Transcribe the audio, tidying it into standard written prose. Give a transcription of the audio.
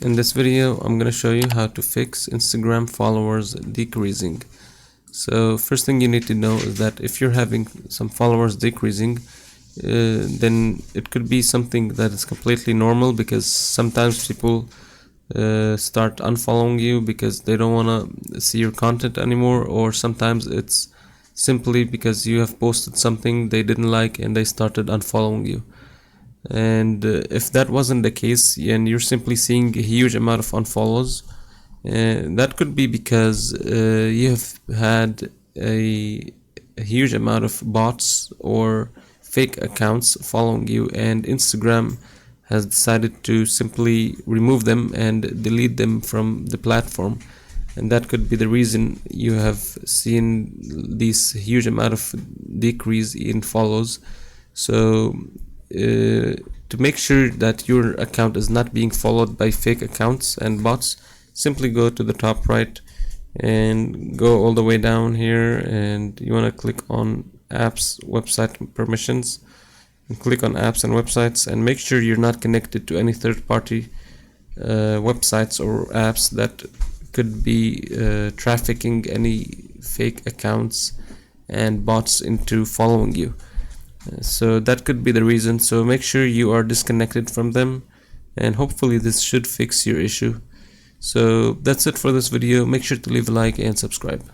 In this video, I'm going to show you how to fix Instagram followers decreasing. So first thing you need to know is that if you're having some followers decreasing, then it could be something that is completely normal, because sometimes people start unfollowing you because they don't want to see your content anymore, or sometimes it's simply because you have posted something they didn't like and they started unfollowing you. And if that wasn't the case and you're simply seeing a huge amount of unfollows, that could be because you have had a huge amount of bots or fake accounts following you, and Instagram has decided to simply remove them and delete them from the platform. And that could be the reason you have seen this huge amount of decrease in follows. So to make sure that your account is not being followed by fake accounts and bots, simply go to the top right and go all the way down here, and you want to click on apps, website permissions, and click on apps and websites, and make sure you're not connected to any third-party websites or apps that could be trafficking any fake accounts and bots into following you. So that could be the reason. So make sure you are disconnected from them, and hopefully this should fix your issue. So that's it for this video. Make sure to leave a like and subscribe.